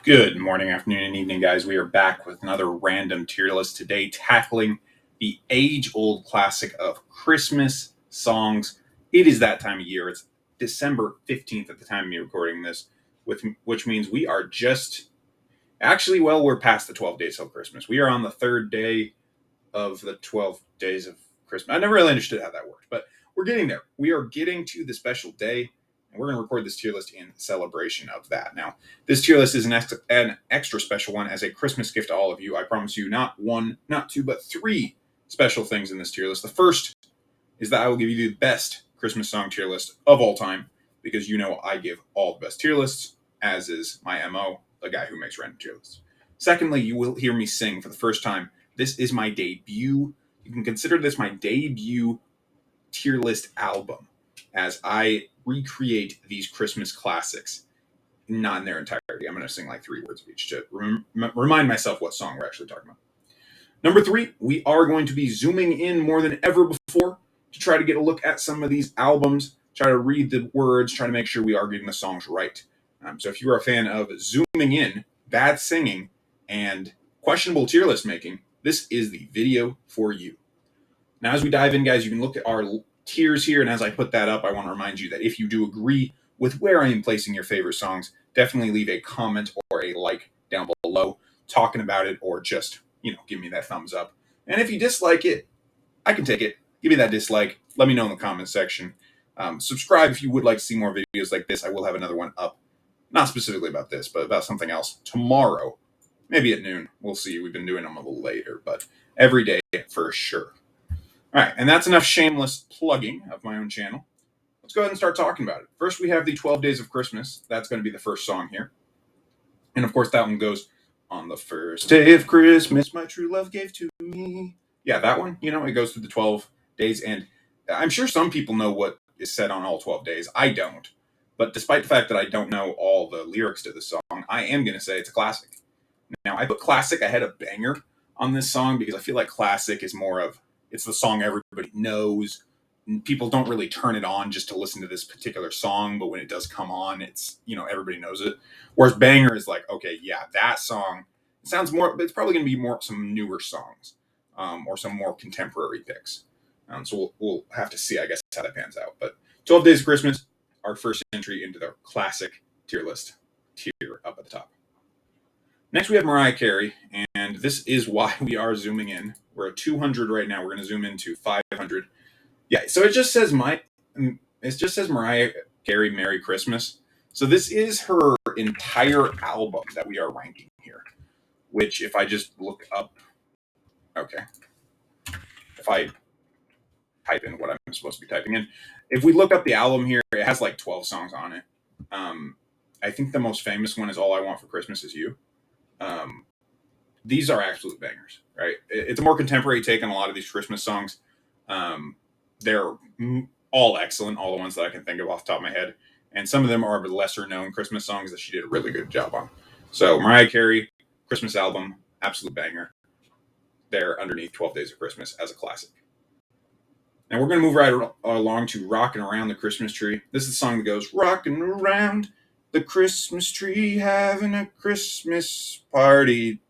Good morning, afternoon, and evening, guys. We are back with another random tier list today, tackling the age-old classic of Christmas songs. It is that time of year. It's December 15th at the time of me recording this, which means we are we're past the 12 days till Christmas. We are on the third day of the 12 days of Christmas. I never really understood how that worked, but we're getting there. We are getting to the special day, and we're going to record this tier list in celebration of that. Now, this tier list is an extra special one as a Christmas gift to all of you. I promise you not one, not two, but three special things in this tier list. The first is that I will give you the best Christmas song tier list of all time, because you know I give all the best tier lists, as is my MO, the guy who makes random tier lists. Secondly, you will hear me sing for the first time. This is my debut. You can consider this my debut tier list album, as I recreate these Christmas classics, not in their entirety. I'm going to sing like 3 words of each to remind myself what song we're actually talking about. Number 3, we are going to be zooming in more than ever before to try to get a look at some of these albums, try to read the words, try to make sure we are getting the songs right. So if you're a fan of zooming in, bad singing, and questionable tier list making, this is the video for you. Now, as we dive in, guys, you can look at our tiers here, and as I put that up, I want to remind you that if you do agree with where I am placing your favorite songs, definitely leave a comment or a like down below talking about it, or just, give me that thumbs up. And if you dislike it, I can take it. Give me that dislike. Let me know in the comment section. Subscribe if you would like to see more videos like this. I will have another one up, not specifically about this, but about something else tomorrow, maybe at noon. We'll see. We've been doing them a little later, but every day for sure. All right, and that's enough shameless plugging of my own channel. Let's go ahead and start talking about it. First, we have the 12 Days of Christmas. That's going to be the first song here. And of course, that one goes, "On the first day of Christmas, my true love gave to me." Yeah, that one, it goes through the 12 days. And I'm sure some people know what is said on all 12 days. I don't. But despite the fact that I don't know all the lyrics to the song, I am going to say it's a classic. Now, I put classic ahead of banger on this song because I feel like classic is more of, it's the song everybody knows. People don't really turn it on just to listen to this particular song, but when it does come on, it's, everybody knows it. Whereas banger is like, okay, yeah, that song, it sounds more, but it's probably going to be more some newer songs, or some more contemporary picks. So we'll have to see, I guess, how that pans out. But 12 Days of Christmas, our first entry into the classic tier list, tier up at the top. Next, we have Mariah Carey, and this is why we are zooming in. We're at 200 right now. We're going to zoom into 500. Yeah, so it just says Mariah Carey Merry Christmas. So this is her entire album that we are ranking here, which if I just look up, okay, if I type in what I'm supposed to be typing in, if we look up the album here, it has like 12 songs on it. I think the most famous one is All I Want for Christmas Is You. These are absolute bangers, right? It's a more contemporary take on a lot of these Christmas songs. They're all excellent, all the ones that I can think of off the top of my head. And some of them are lesser known Christmas songs that she did a really good job on. So Mariah Carey, Christmas album, absolute banger. There underneath 12 Days of Christmas as a classic. Now we're going to move right along to Rockin' Around the Christmas Tree. This is the song that goes, "Rockin' around the Christmas tree, having a Christmas party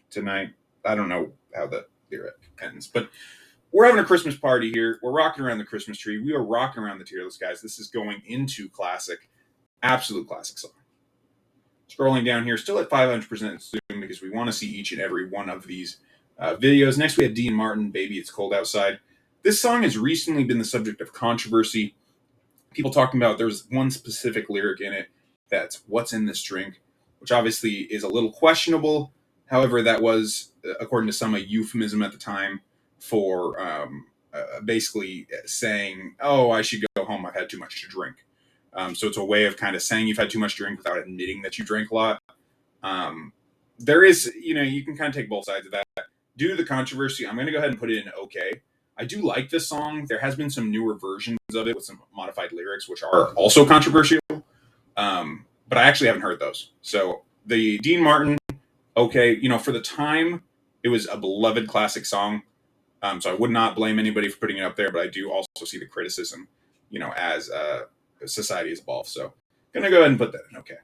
tonight." I don't know how the lyric ends, but we're having a Christmas party here. We're rocking around the Christmas tree. We are rocking around the tier list, guys. This is going into classic, absolute classic song. Scrolling down here, still at 500% zoom because we want to see each and every one of these videos. Next, we have Dean Martin, "Baby It's Cold Outside." This song has recently been the subject of controversy. People talking about, there's one specific lyric in it that's "What's in this drink," which obviously is a little questionable. However, that was, according to some, a euphemism at the time for basically saying, "Oh, I should go home. I've had too much to drink." So it's a way of kind of saying you've had too much to drink without admitting that you drank a lot. There is, you can kind of take both sides of that. Due to the controversy, I'm going to go ahead and put it in okay. I do like this song. There has been some newer versions of it with some modified lyrics, which are also controversial. But I actually haven't heard those. So the Dean Martin, okay, for the time, it was a beloved classic song. So I would not blame anybody for putting it up there, but I do also see the criticism, as society has evolved. So I'm going to go ahead and put that in okay.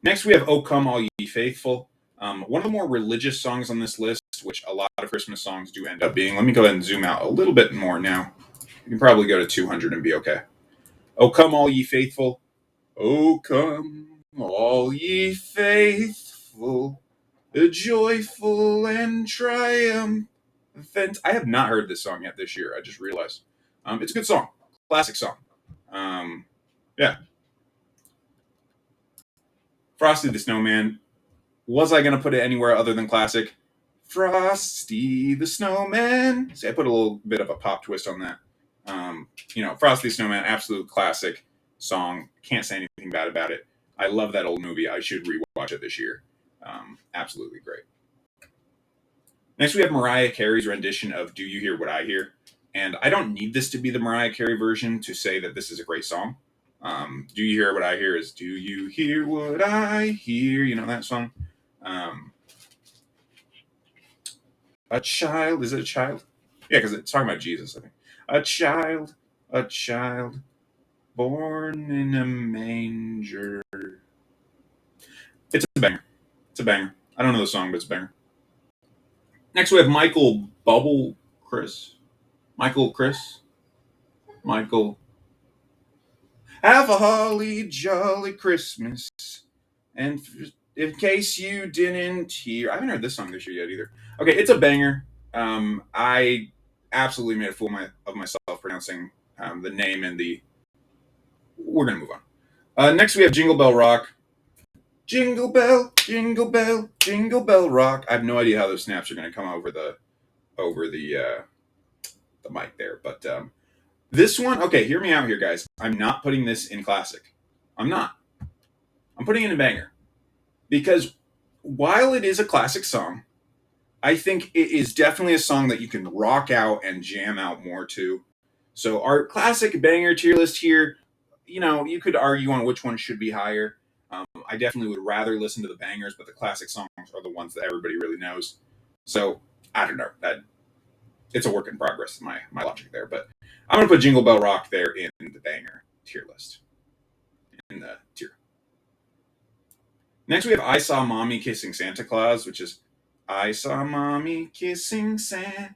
Next, we have "O Come All Ye Faithful," one of the more religious songs on this list, which a lot of Christmas songs do end up being. Let me go ahead and zoom out a little bit more now. You can probably go to 200 and be okay. "O Come All Ye Faithful." O come, all ye faithful, joyful and triumphant. I have not heard this song yet this year. I just realized. It's a good song, classic song. Yeah, Frosty the Snowman. Was I gonna put it anywhere other than classic? Frosty the Snowman. See, I put a little bit of a pop twist on that. Frosty the Snowman, absolute classic song. Can't say anything bad about it. I love that old movie. I should rewatch it this year. Absolutely great. Next, we have Mariah Carey's rendition of "Do You Hear What I Hear?" And I don't need this to be the Mariah Carey version to say that this is a great song. "Do You Hear What I Hear?" is "Do you hear what I hear?" You know that song? Um, a child, is it a child? Yeah, because it's talking about Jesus, I think. A child, born in a manger. It's a banger. It's a banger. I don't know the song, but it's a banger. Next, we have Michael Bubble Chris. Michael Chris. Michael. Have a holly jolly Christmas. And in case you didn't hear, I haven't heard this song this year yet either. Okay, it's a banger. I absolutely made a fool of myself pronouncing the name and the. We're gonna move on. Next, we have "Jingle Bell Rock." Jingle bell, jingle bell, jingle bell rock. I have no idea how those snaps are going to come over the mic there, but this one. Okay, hear me out here, guys. I'm not putting this in classic. I'm not. I'm putting it in banger because while it is a classic song, I think it is definitely a song that you can rock out and jam out more to. So our classic banger tier list here, you could argue on which one should be higher. I definitely would rather listen to the bangers, but the classic songs are the ones that everybody really knows. So I don't know. It's a work in progress. My logic there, but I'm gonna put "Jingle Bell Rock" there in the banger tier list in the tier. Next, we have "I Saw Mommy Kissing Santa Claus," which is "I saw Mommy kissing Santa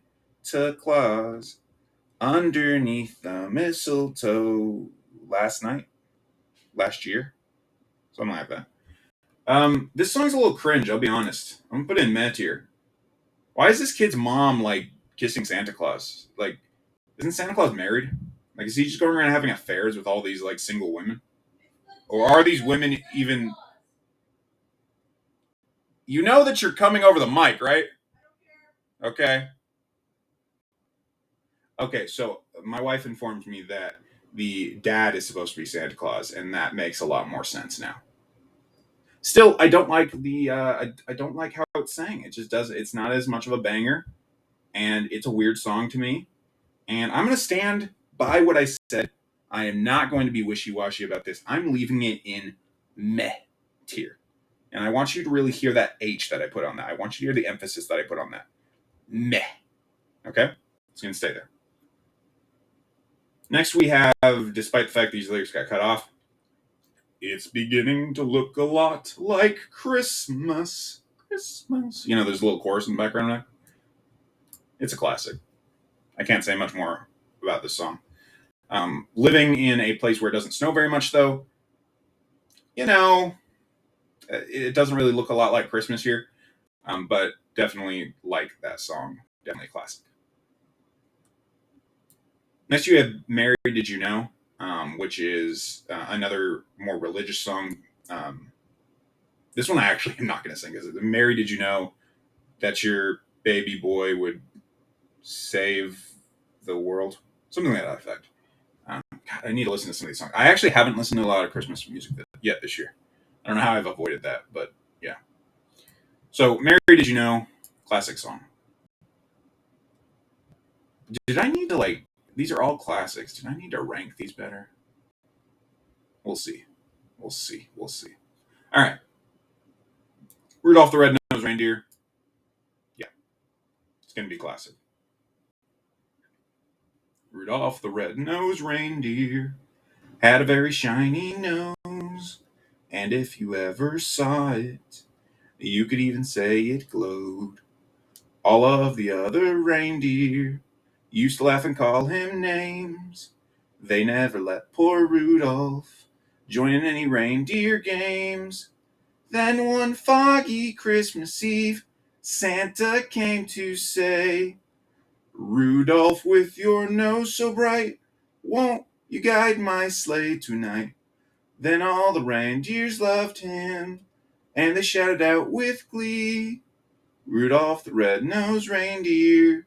Claus underneath the mistletoe last year, something like that." This song's a little cringe. I'll be honest. I'm gonna put it in meh tier. Why is this kid's mom like kissing Santa Claus? Like, isn't Santa Claus married? Like, is he just going around having affairs with all these like single women, or are these women even? You know that you're coming over the mic, right? Okay. Okay. So my wife informed me that the dad is supposed to be Santa Claus, and that makes a lot more sense now. Still, I don't like I don't like how it's sang. It just does. It's not as much of a banger, and it's a weird song to me. And I'm going to stand by what I said. I am not going to be wishy washy about this. I'm leaving it in meh tier. And I want you to really hear that H that I put on that. I want you to hear the emphasis that I put on that. Meh. Okay? It's going to stay there. Next, we have, despite the fact these lyrics got cut off, "It's beginning to look a lot like Christmas. Christmas." There's a little chorus in the background now. It's a classic. I can't say much more about this song. Living in a place where it doesn't snow very much, though, you know, it doesn't really look a lot like Christmas here, but definitely like that song. Definitely a classic. Next, you have "Mary, Did You Know," which is another more religious song. This one I actually am not going to sing. Is it "Mary, Did You Know that your baby boy would save the world?" Something like that effect. God, I need to listen to some of these songs. I actually haven't listened to a lot of Christmas music yet this year. I don't know how I've avoided that, but yeah. So, "Mary, Did You Know?" Classic song. Did I need to these are all classics. Did I need to rank these better? We'll see. We'll see. We'll see. All right. "Rudolph the Red-Nosed Reindeer." Yeah, it's going to be classic. "Rudolph the Red-Nosed Reindeer had a very shiny nose. And if you ever saw it, you could even say it glowed. All of the other reindeer used to laugh and call him names. They never let poor Rudolph join in any reindeer games. Then one foggy Christmas Eve, Santa came to say, Rudolph, with your nose so bright, won't you guide my sleigh tonight? Then all the reindeers loved him, and they shouted out with glee, Rudolph the red-nosed reindeer,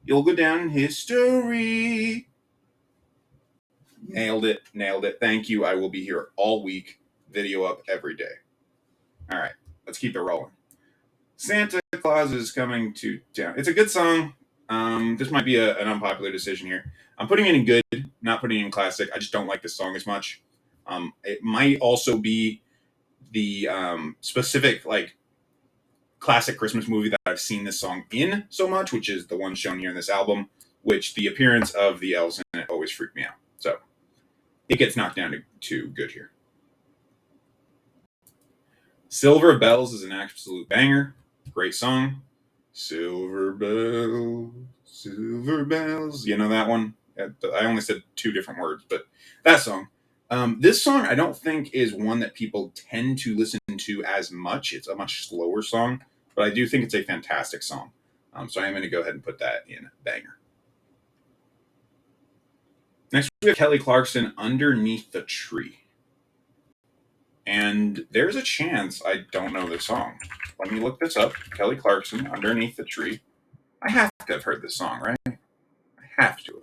you'll go down in history. Nailed it, nailed it. Thank you. I will be here all week. Video up every day. All right, let's keep it rolling. Santa Claus is coming to town. It's a good song. This might be an unpopular decision here. I'm putting it in good, not putting it in classic. I just don't like this song as much. It might also be the specific like classic Christmas movie that I've seen this song in so much, which is the one shown here in this album, which the appearance of the elves in it always freaked me out. So it gets knocked down to good here. Silver Bells is an absolute banger. Great song. Silver bells, silver bells. You know that one? I only said two different words, but that song. This song, I don't think, is one that people tend to listen to as much. It's a much slower song, but I do think it's a fantastic song. So I am going to go ahead and put that in banger. Next, we have Kelly Clarkson, Underneath the Tree. And there's a chance I don't know this song. Let me look this up. Kelly Clarkson, Underneath the Tree. I have to have heard this song, right? I have to have.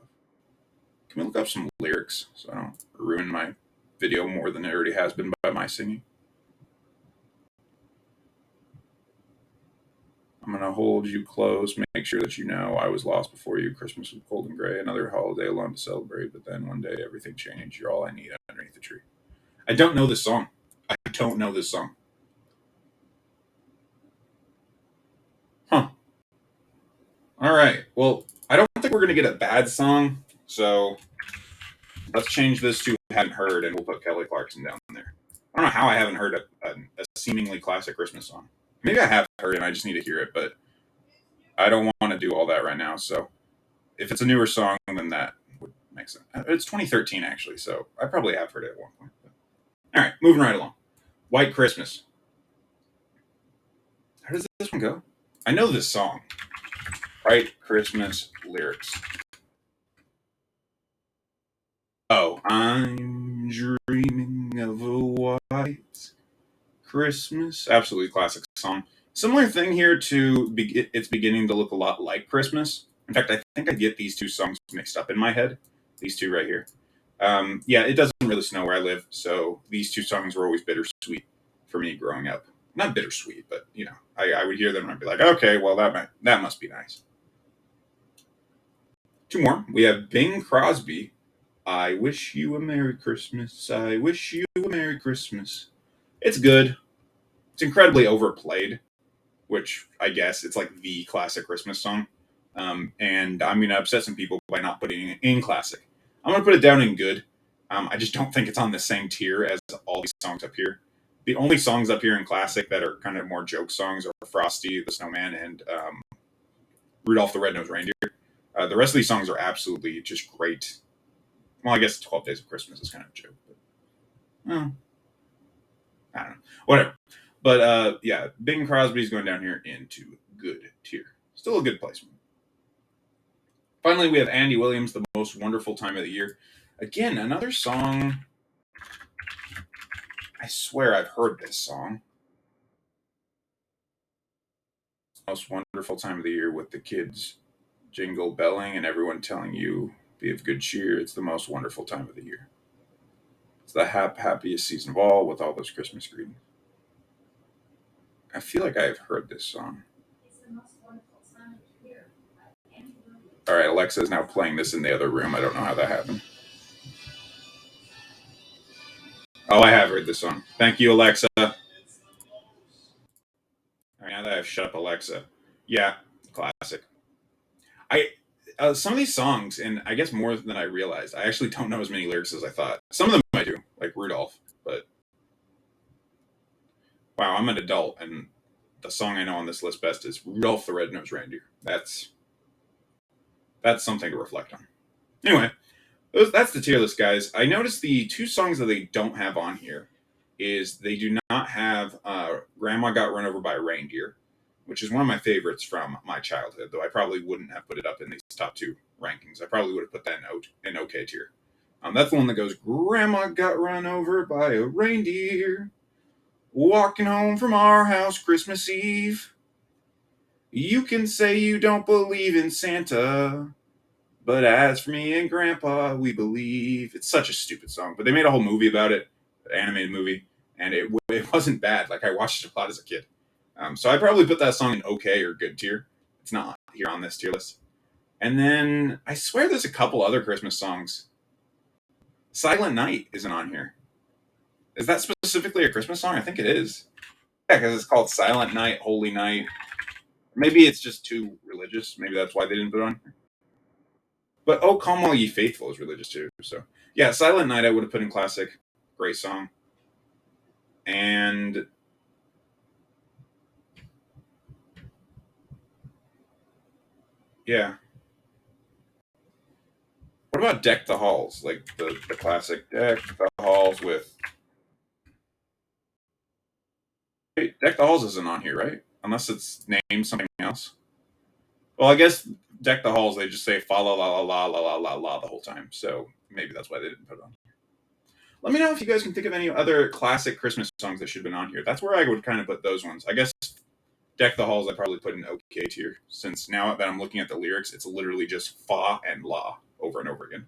Can we look up some lyrics so I don't ruin my video more than it already has been by my singing? I'm going to hold you close, make sure that you know I was lost before you. Christmas was cold and gray, another holiday alone to celebrate, but then one day everything changed. You're all I need underneath the tree. I don't know this song. I don't know this song. Huh. All right. Well, I don't think we're going to get a bad song, so let's change this to haven't heard, and we'll put Kelly Clarkson down there. I don't know how I haven't heard a seemingly classic Christmas song. Maybe I have heard it and I just need to hear it, but I don't want to do all that right now. So if it's a newer song, then that would make sense. It's 2013, actually, so I probably have heard it at one point. All right, moving right along. White Christmas. How does this one go? I know this song. White Christmas lyrics. Oh, I'm dreaming of a white Christmas. Absolutely classic song. Similar thing here to it's beginning to look a lot like Christmas. In fact, I think I get these two songs mixed up in my head. These two right here. Yeah, it doesn't really snow where I live, so these two songs were always bittersweet for me growing up. Not bittersweet, but you know, I would hear them and I'd be like, okay, well that must be nice. Two more. We have Bing Crosby. I wish you a Merry Christmas. I wish you a Merry Christmas. It's good. It's incredibly overplayed, which I guess it's like the classic Christmas song. And I'm going to upset some people by not putting it in classic. I'm going to put it down in good. I just don't think it's on the same tier as all these songs up here. The only songs up here in classic that are kind of more joke songs are Frosty the Snowman and Rudolph the Red-Nosed Reindeer. The rest of these songs are absolutely just great. Well, I guess 12 Days of Christmas is kind of a joke. But, I don't know. Whatever. But yeah, Bing Crosby's going down here into good tier. Still a good placement. Finally, we have Andy Williams, The Most Wonderful Time of the Year. Again, another song. I swear I've heard this song. Most wonderful time of the year with the kids jingle belling and everyone telling you be of good cheer. It's the most wonderful time of the year. It's the happiest season of all with all those Christmas greetings. I feel like I've heard this song. All right, Alexa is now playing this in the other room. I don't know how that happened. Oh, I have heard this song. Thank you, Alexa. All right, now that I've shut up Alexa. Yeah, classic. I some of these songs, and I guess more than I realized, I actually don't know as many lyrics as I thought. Some of them I do, like Rudolph, but Wow, I'm an adult, and the song I know on this list best is Rudolph the Red-Nosed Reindeer. That's something to reflect on. Anyway, that's the tier list, guys. I noticed the two songs that they don't have on here is they do not have Grandma Got Run Over by a Reindeer, which is one of my favorites from my childhood, though I probably wouldn't have put it up in these top two rankings. I probably would have put that in OK tier. That's the one that goes, Grandma got run over by a reindeer, walking home from our house Christmas Eve. You can say you don't believe in Santa, but as for me and Grandpa, we believe. It's such a stupid song, but they made a whole movie about it, an animated movie, and it wasn't bad. Like, I watched it a lot as a kid. So I probably put that song in OK or good tier. It's not here on this tier list. And then I swear there's a couple other Christmas songs. Silent Night isn't on here. Is that specifically a Christmas song? I think it is. Yeah, because it's called Silent Night, Holy Night. Maybe it's just too religious. Maybe that's why they didn't put it on here. But Oh Come All Ye Faithful is religious too. So yeah, Silent Night I would have put in classic. Great song. And yeah. What about Deck the Halls? Like the classic Deck the Halls with wait, Deck the Halls isn't on here, right? Unless it's named something else. Well, I guess Deck the Halls, they just say fa la la la la la la la la the whole time. So maybe that's why they didn't put it on. Let me know if you guys can think of any other classic Christmas songs that should have been on here. That's where I would kind of put those ones. I guess Deck the Halls, I'd probably put in OK tier, since now that I'm looking at the lyrics, it's literally just fa and la over and over again.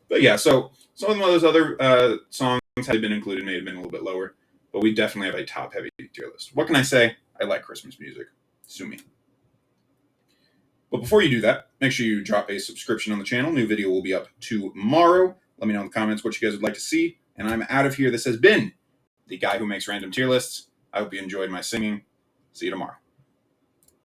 But yeah, so some of those other songs had been included may have been a little bit lower, but we definitely have a top heavy tier list. What can I say? I like Christmas music. Sue me. But before you do that, make sure you drop a subscription on the channel. New video will be up tomorrow. Let me know in the comments what you guys would like to see. And I'm out of here. This has been the guy who makes random tier lists. I hope you enjoyed my singing. See you tomorrow.